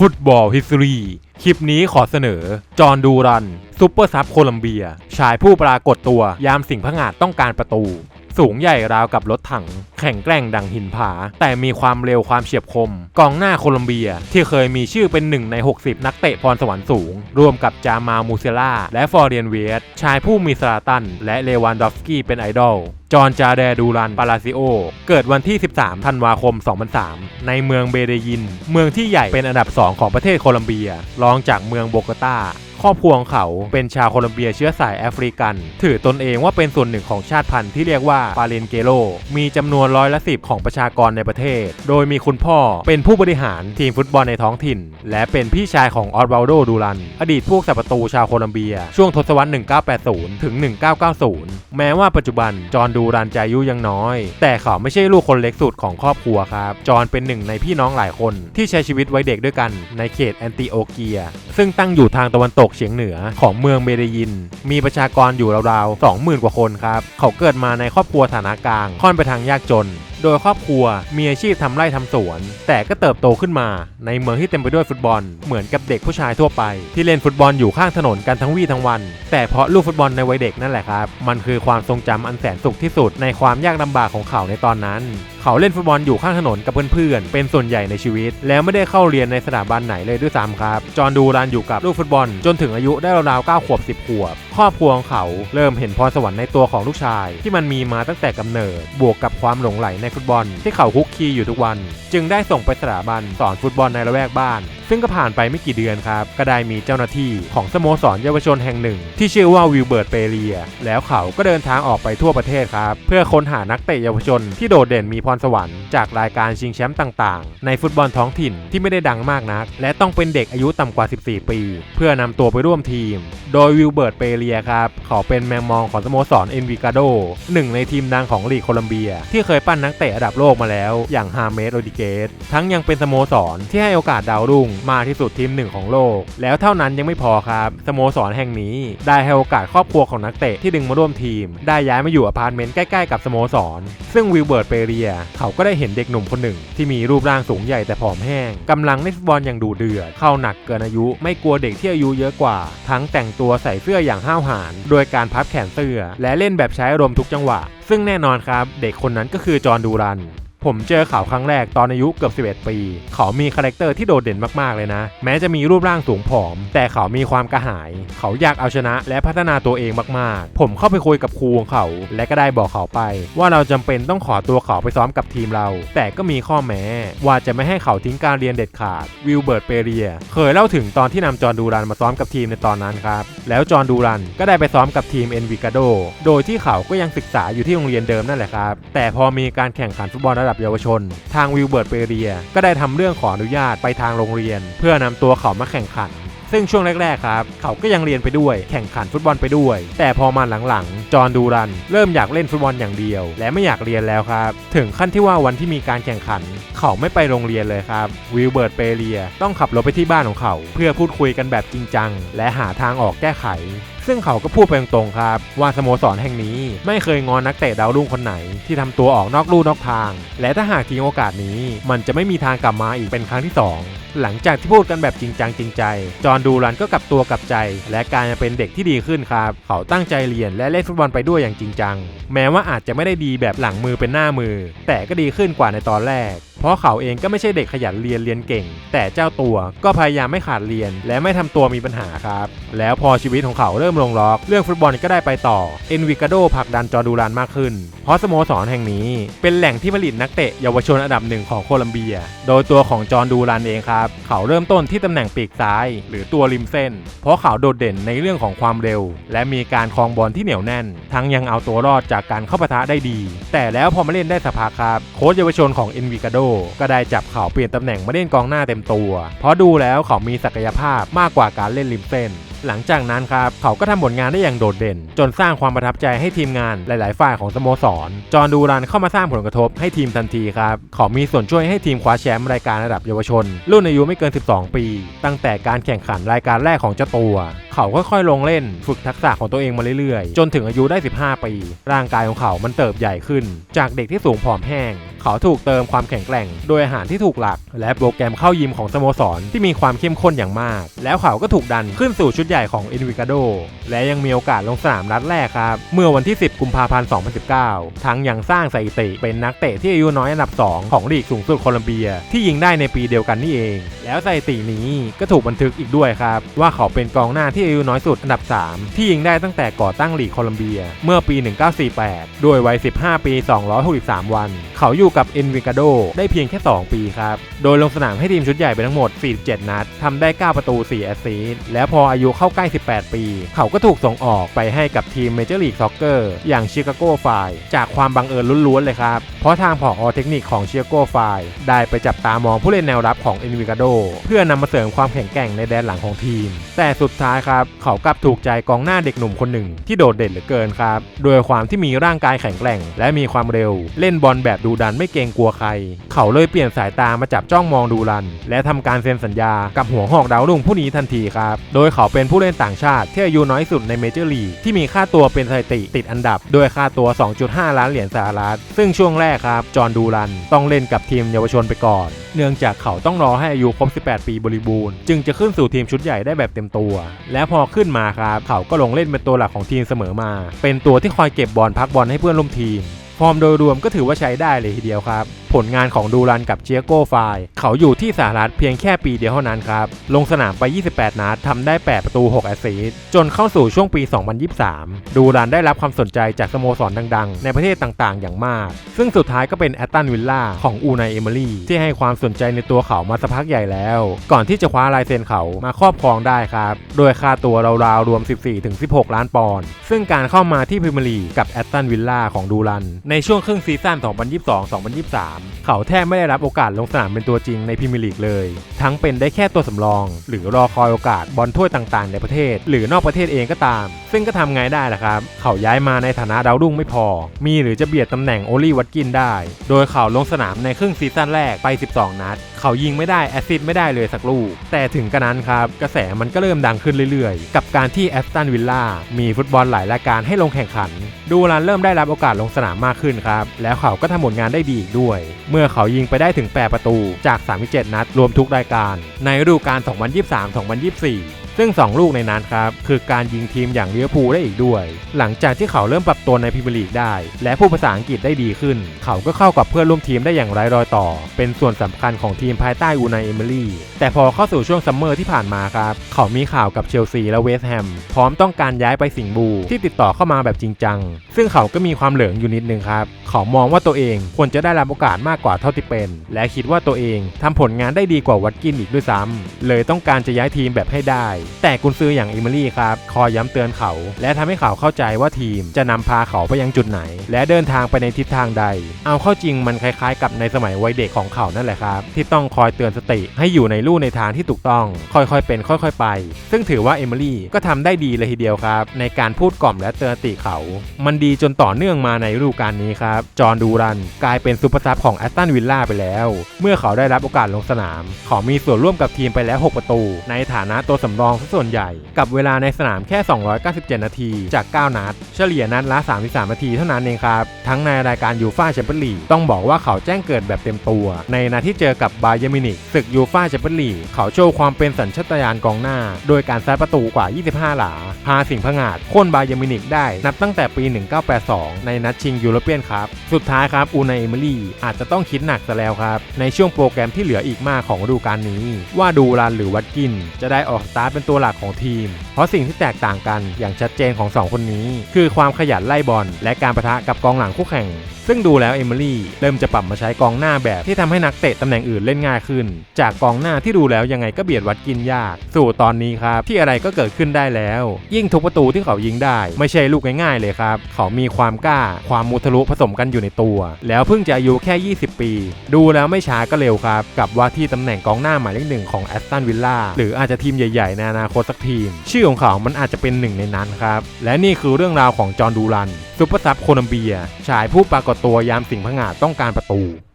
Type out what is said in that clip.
ฟุตบอลฮิสตอรีคลิปนี้ขอเสนอจอห์นดูรันซุปเปอร์ซับโคลัมเบียชายผู้ปรากฏตัวยามสิ่งพงาดต้องการประตูสูงใหญ่ราวกับรถถังแข็งแกร่งดังหินผาแต่มีความเร็วความเฉียบคมกองหน้าโคลัมเบียที่เคยมีชื่อเป็น1 ใน 60นักเตะพรสวรรค์สูงร่วมกับจามามูเซล่าและฟอร์เรียนเวสชายผู้มีซาลาตันและเลวานดอฟสกี้เป็นไอดอลจอห์นจาแดดูรันปาลาซิโอเกิดวันที่13ธันวาคม2003ในเมืองเบเดยินเมืองที่ใหญ่เป็นอันดับ2ของประเทศโคลัมเบียรองจากเมืองโบกตาครอบครัวของเขาเป็นชาวโคลัมเบียเชื้อสายแอฟริกันถือตนเองว่าเป็นส่วนหนึ่งของชาติพันธุ์ที่เรียกว่าปาเลนเกโรมีจำนวน10%ของประชากรในประเทศโดยมีคุณพ่อเป็นผู้บริหารทีมฟุตบอลในท้องถิ่นและเป็นพี่ชายของออสวาลโดดูรันอดีตผู้สับประตูชาวโคลัมเบียช่วงทศวรรษ1980ถึง1990แม้ว่าปัจจุบันจอห์นดูรันอายุยังน้อยแต่เขาไม่ใช่ลูกคนเล็กสุดของครอบครัวครับจอห์นเป็นหนึ่งในพี่น้องหลายคนที่ใช้ชีวิตวัยเด็กด้วยกันในเขตแอนติโอเกียซึ่งตั้งอยู่ทางตะวันตกเฉียงเหนือของเมืองเมเดยินมีประชากรอยู่ราวๆ 20,000 กว่าคนครับเขาเกิดมาในครอบครัวฐานะกลางค่อนไปทางยากจนโดยครอบครัวมีอาชีพทำไร่ทำสวนแต่ก็เติบโตขึ้นมาในเมืองที่เต็มไปด้วยฟุตบอลเหมือนกับเด็กผู้ชายทั่วไปที่เล่นฟุตบอลอยู่ข้างถนนกันทั้งวี่ทั้งวันแต่เพราะลูกฟุตบอลในวัยเด็กนั่นแหละครับมันคือความทรงจำอันแสนสุขที่สุดในความยากลำบากของเขาในตอนนั้นเขาเล่นฟุตบอลอยู่ข้างถนนกับเพื่อนๆเป็นส่วนใหญ่ในชีวิตแล้วไม่ได้เข้าเรียนในสถาบันไหนเลยด้วยซ้ำครับจอห์นดูรันอยู่กับลูกฟุตบอลจนถึงอายุได้ราวๆ9 ขวบ 10 ขวบครอบครัวของเขาเริ่มเห็นพรสวรรค์ในตัวของลูกชายที่มันมีมาตั้งแต่กำเนิดบวกกับความหลงใหลในฟุตบอลที่เขาคุกคีอยู่ทุกวันจึงได้ส่งไปสถาบันสอนฟุตบอลในละแวกบ้านซึ่งก็ผ่านไปไม่กี่เดือนครับก็ได้มีเจ้าหน้าที่ของสโมสรเยาวชนแห่งหนึ่งที่ชื่อว่าวิลเบิร์ตเปเรียแล้วเขาก็เดินทางออกไปทั่วประเทศครับเพื่อค้นหานักเตะเยาวชนที่โดดเด่นมีพรสวรรค์จากรายการชิงแชมป์ต่างๆในฟุตบอลท้องถิ่นที่ไม่ได้ดังมากนักและต้องเป็นเด็กอายุต่ำกว่า14 ปีเพื่อนำตัวไปร่วมทีมโดยวิลเบิร์ตเปเรียครับเขาเป็นแมงมองของสโมสรเอ็นวิกาโดหนึ่งในทีมดังของลีกโคลัมเบียที่เคยปั้นนักเตะระดับโลกมาแล้วอย่างฮาเมสโรดิเกสทั้งยังเป็นสโมสรที่ให้โอกาสดาวรุ่งมากที่สุดทีมหนึ่งของโลกแล้วเท่านั้นยังไม่พอครับสโมสรแห่งนี้ได้ให้โอกาสครอบครัวของนักเตะที่ดึงมาร่วมทีมได้ย้ายมาอยู่อพาร์ตเมนต์ใกล้ๆกับสโมสรซึ่งวิลเบิร์ตเปเรียเขาก็ได้เห็นเด็กหนุ่มคนหนึ่งที่มีรูปร่างสูงใหญ่แต่ผอมแห้งกำลังเล่นฟุตบอลอย่างดุเดือดเข้าหนักเกินอายุไม่กลัวเด็กที่อายุเยอะกว่าทั้งแต่งตัวใส่เสื้ออย่างห้าวหาญโดยการพับแขนเสื้อและเล่นแบบใช้อารมณ์ทุกจังหวะซึ่งแน่นอนครับเด็กคนนั้นก็คือจอห์นดูรันผมเจอเขาครั้งแรกตอนอายุเกือบ11 ปีเขามีคาแรคเตอร์ที่โดดเด่นมากๆเลยนะแม้จะมีรูปร่างสูงผอมแต่เขามีความกระหายเขาอยากเอาชนะและพัฒนาตัวเองมากๆผมเข้าไปคุยกับครูของเขาและก็ได้บอกเขาไปว่าเราจำเป็นต้องขอตัวเขาไปซ้อมกับทีมเราแต่ก็มีข้อแม้ว่าจะไม่ให้เขาทิ้งการเรียนเด็ดขาดวิลเบิร์ตเปเรียเคยเล่าถึงตอนที่นำจอห์นดูรันมาซ้อมกับทีมในตอนนั้นครับแล้วจอห์นดูรันก็ได้ไปซ้อมกับทีมเอ็นวิกาโดโดยที่เขาก็ยังศึกษาอยู่ที่โรงเรียนเดิมนั่นแหละครับแต่พอมีการแข่งขันฟุตบอลระดับเยาวชนทางวิลเบิร์ตเปเรียก็ได้ทำเรื่องขออนุญาตไปทางโรงเรียนเพื่อนำตัวเขามาแข่งขันซึ่งช่วงแรกๆครับเขาก็ยังเรียนไปด้วยแข่งขันฟุตบอลไปด้วยแต่พอมาหลังๆจอห์นดูรันเริ่มอยากเล่นฟุตบอลอย่างเดียวและไม่อยากเรียนแล้วครับถึงขั้นที่ว่าวันที่มีการแข่งขันเขาไม่ไปโรงเรียนเลยครับวิลเบิร์ตเปเรียต้องขับรถไปที่บ้านของเขาเพื่อพูดคุยกันแบบจริงจังและหาทางออกแก้ไขซึ่งเขาก็พูดไปตรงๆครับว่าสโมสรแห่งนี้ไม่เคยงอนนักเตะดาวรุ่งคนไหนที่ทำตัวออกนอกลู่นอกทางและถ้าหากทิ้งโอกาสนี้มันจะไม่มีทางกลับมาอีกเป็นครั้งที่2หลังจากที่พูดกันแบบจริงจังจริงใจจอห์นดูรันก็กลับตัวกลับใจและกลายมาเป็นเด็กที่ดีขึ้นครับเขาตั้งใจเรียนและเล่นฟุตบอลไปด้วยอย่างจริงจังแม้ว่าอาจจะไม่ได้ดีแบบหลังมือเป็นหน้ามือแต่ก็ดีขึ้นกว่าในตอนแรกเพราะเขาเองก็ไม่ใช่เด็กขยันเรียนเก่งแต่เจ้าตัวก็พยายามไม่ขาดเรียนและไม่ทำตัวมีปัญหาครับแล้วพอชีวิตของเขาเริ่มลงล็อกเรื่องฟุตบอลก็ได้ไปต่อเอ็นวิกาโดผลักดันจอห์นดูรันมากขึ้นเพราะสโมสรแห่งนี้เป็นแหล่งที่ผลิตนักเตะเยาวชนอันดับ1ของโคลัมเบียโดยตัวของจอห์นดูรันเองครับเขาเริ่มต้นที่ตำแหน่งปีกซ้ายหรือตัวริมเส้นเพราะเขาโดดเด่นในเรื่องของความเร็วและมีการครองบอลที่เหนียวแน่นทั้งยังเอาตัวรอดจากการเข้าปะทะได้ดีแต่แล้วพอมาเล่นได้สักพักครับโค้ชเยาวชนของเอ็นวิกาโดก็ได้จับเขาเปลี่ยนตำแหน่งมาเล่นกองหน้าเต็มตัวเพราะดูแล้วเขามีศักยภาพมากกว่าการเล่นริมเส้น หลังจากนั้นครับเขาก็ทำผลงานได้อย่างโดดเด่นจนสร้างความประทับใจให้ทีมงานหลายๆฝ่ายของสโมสรจอห์นดูรันเข้ามาสร้างผลกระทบให้ทีมทันทีครับเขามีส่วนช่วยให้ทีมคว้าแชมป์รายการระดับเยาวชนรุ่นอายุไม่เกิน12ปีตั้งแต่การแข่งขันรายการแรกของเจ้าตัวเขาค่อยๆลงเล่นฝึกทักษะของตัวเองมาเรื่อยๆจนถึงอายุได้15ปีร่างกายของเขามันเติบใหญ่ขึ้นจากเด็กที่สูงผอมแห้งเขาถูกเติมความแข็งแกร่งโดยอาหารที่ถูกหลักและโปรแกรมเข้ายิมของสโมสรที่มีความเข้มข้นอย่างมากแล้วเขาก็ถูกดันขึ้นสู่ชุดใหญ่ของ Envigado และยังมีโอกาสลงสนามนัดแรกครับเมื่อวันที่10กุมภาพันธ์2019ทั้งยังสร้างสถิติเป็นนักเตะที่อายุน้อยอันดับ2ของลีกสูงสุดโคลัมเบียที่ยิงได้ในปีเดียวกันนี่เองแล้วสถิตินี้ก็ถูกบันทึกอีกด้วยครับว่าเขาเป็นกองหน้าที่อายุน้อยสุดอันดับ3ที่ยิงได้ตั้งแต่ก่อตั้งลีกโคลัมเบียเมื่อปี1948ด้วยวัย15ปี263วันเขาอยู่กับ Envigado ได้เพียงแค่2ปีครับโดยลงสนามให้ทีมชุดใหญ่ไปทั้งหมด47นัดทำได้9ประตู4แอสซิสต์แล้วพออายุเข้าใกล้18ปีเขาก็ถูกส่งออกไปให้กับทีมเมเจอร์ลีกซ็อกเกอร์อย่างชิคาโกไฟร์จากความบังเอิญล้วนๆเลยครับเพราะทางผอ.เทคนิคของชิคาโกไฟร์ได้ไปจับตามองผู้เล่นแนวรับของ Envigado เพื่อนำมาเสริมความแข็งแกร่งในแดนหลังของทีมแต่สุดท้ายครับเขากลับถูกใจกองหน้าเด็กหนุ่มคนหนึ่งที่โดดเด่นเหลือเกินครับโดยความที่มีร่างกายแข็งแกร่งและมีความเร็วเล่นบอลแบบดุดันไม่เกรงกลัวใครเขาเลยเปลี่ยนสายตามาจับจ้องมองดูรันและทำการเซ็นสัญญากับหัวหอกดาวรุ่งผู้นี้ทันทีครับโดยเขาเป็นผู้เล่นต่างชาติที่อายุน้อยสุดในเมเจอร์ลีกที่มีค่าตัวเป็นสถิติติดอันดับโดยค่าตัว 2.5 ล้านเหรียญสหรัฐซึ่งช่วงแรกครับจอห์นดูรันต้องเล่นกับทีมเยาวชนไปก่อนเนื่องจากเขาต้องรอให้อายุครบ18ปีบริบูรณ์จึงจะขึ้นสู่ทีมชุดใหญ่ได้แบบเต็มตัวและพอขึ้นมาครับเขาก็ลงเล่นเป็นตัวหลักของทีมเสมอมาเป็นตัวที่คอยเก็บบอลพักบอลให้เพื่อนร่วมทีมฟอร์มโดยรวมก็ถือว่าใช้ได้เลยทีเดียวครับผลงานของดูรันกับเชียโกไฟร์เขาอยู่ที่สหรัฐเพียงแค่ปีเดียวเท่านั้นครับลงสนามไป28นัดทำได้8ประตู6แอสซิสต์จนเข้าสู่ช่วงปี2023ดูรันได้รับความสนใจจากสโมสรดังๆในประเทศต่างๆอย่างมากซึ่งสุดท้ายก็เป็นแอตตันวิลล่าของอูไนเอเมอรี่ที่ให้ความสนใจในตัวเขามาสักพักใหญ่แล้วก่อนที่จะคว้าลายเซ็นเขามาครอบครองได้ครับโดยค่าตัวราวๆรวม 14-16 ล้านปอนด์ซึ่งการเข้ามาที่พรีเมียร์ลีกกับแอตตันวิลล่าของดูรันในช่วงครึ่งซีซั่น2022-2023เขาแทบไม่ได้รับโอกาสลงสนามเป็นตัวจริงในพรีเมียร์ลีกเลยทั้งเป็นได้แค่ตัวสำรองหรือรอคอยโอกาสบอลถ้วยต่างๆในประเทศหรือนอกประเทศเองก็ตามซึ่งก็ทำไงได้ล่ะครับเขาย้ายมาในฐานะดาวรุ่งไม่พอมีหรือจะเบียดตำแหน่งโอลี่วัตกินได้โดยเขาลงสนามในครึ่งซีซั่นแรกไป12นัดเขายิงไม่ได้แอสซิสต์ไม่ได้เลยสักลูกแต่ถึงกระนั้นครับกระแสมันก็เริ่มดังขึ้นเรื่อยๆกับการที่แอสตันวิลล่ามีฟุตบอลหลายรายการให้ลงแข่งขันดูรันเริ่มได้รับโอกาสลงสนามมากขึ้นครับแล้วเขาก็ทำผลงานได้ดีอีกด้วยเมื่อเขายิงไปได้ถึง8ประตูจาก37นัดรวมทุกรายการในฤดูกาล2023-2024ซึ่ง2ลูกในนั้นครับคือการยิงทีมอย่างลิเวอร์พูลได้อีกด้วยหลังจากที่เขาเริ่มปรับตัวในพรีเมียร์ลีกได้และพูดภาษาอังกฤษได้ดีขึ้นเขาก็เข้ากับเพื่อนร่วมทีมได้อย่างไร้รอยต่อเป็นส่วนสำคัญของทีมภายใต้อูไนเอเมอรี่แต่พอเข้าสู่ช่วงซัมเมอร์ที่ผ่านมาครับเขามีข่าวกับเชลซีและเวสต์แฮมพร้อมต้องการย้ายไปสิงห์บูที่ติดต่อเข้ามาแบบจริงจังซึ่งเขาก็มีความเหลืองอยู่นิดนึงครับเขามองว่าตัวเองควรจะได้รับโอกาสมากกว่าเท่าที่เป็นและคิดว่าตัวเองทำผลงานได้ดีกว่าวัตกินอีกด้วยซ้ำเลยต้องการจะย้ายทีมแบบให้ได้แต่กุนซืออย่างเอเมอรี่ครับคอยย้ำเตือนเขาและทำให้เขาเข้าใจว่าทีมจะนำพาเขาไปยังจุดไหนและเดินทางไปในทิศทางใดเอาเข้าจริงมันคล้ายๆกับในสมัยวัยเด็กของเขานั่นแหละครับที่ต้องคอยเตือนสติให้อยู่ในลู่ในทางที่ถูกต้องค่อยๆเป็นค่อยๆไปซึ่งถือว่าเอเมอรี่ก็ทำได้ดีเลยทีเดียวครับในการพูดกล่อมและเตือนสติเขามันดีจนต่อเนื่องมาในฤดูกาลนี้ครับจอห์นดูรันกลายเป็นซูเปอร์ซับของแอสตันวิลล่าไปแล้วเมื่อเขาได้รับโอกาสลงสนามเขามีส่วนร่วมกับทีมไปแล้ว6ประตูในฐานะตัวสำรองส่วนใหญ่กับเวลาในสนามแค่297นาทีจาก9นัดเฉลี่ยนัดละ33นาทีเท่านั้นเองครับทั้งในรายการยูฟ่าแชมเปี้ยนลีกต้องบอกว่าเขาแจ้งเกิดแบบเต็มตัวในนัดที่เจอกับบาเยิร์นมิวนิกศึกยูฟ่าแชมเปี้ยนลีกเขาโชว์ความเป็นสัญชาตญาณกองหน้าโดยการซัดประตูกว่า25หลาพาสิงห์ผงาดโค่นบาเยิร์นมิวนิกได้นับตั้งแต่ปี1982ในนัดชิงยูโรเปียนคัพสุดท้ายครับอูไนเอเมอรี่อาจจะต้องคิดหนักซะแล้วครับในช่วงโปรแกรมที่เหลืออีกมากของฤดูกาลนี้ว่าดูรันหรือวัตกินจะได้ออกสตาร์ทเป็นตัวหลักของทีมเพราะสิ่งที่แตกต่างกันอย่างชัดเจนของ2คนนี้คือความขยันไล่บอลและการปะทะกับกองหลังคู่แข่งซึ่งดูแล้วเอเมอรี่เริ่มจะปรับมาใช้กองหน้าแบบที่ทำให้นักเตะตำแหน่งอื่นเล่นง่ายขึ้นจากกองหน้าที่ดูแล้วยังไงก็เบียดวัดกินยากสู่ตอนนี้ครับที่อะไรก็เกิดขึ้นได้แล้วยิ่งทุกประตูที่เขายิงได้ไม่ใช่ลูกง่ายๆเลยครับเขามีความกล้าความมุทะลุผสมกันอยู่ในตัวแล้วเพิ่งจะอายุแค่20ปีดูแล้วไม่ช้าก็เร็วครับกับว่าที่ตำแหน่งกองหน้าหมายเลข1ของแอสตันวิลล่าหรืออาจจะทีมใหญ่ๆใน อนาคตสักทีมชื่อของเขามันอาจจะเป็นหนึ่งในนั้นครับและนี่คือเรื่องราวของจอห์นดูรันซุปเปอร์ซับโคลัมเบียชายผู้ปรากฏตัวยามสิงห์ผงาดต้องการประตู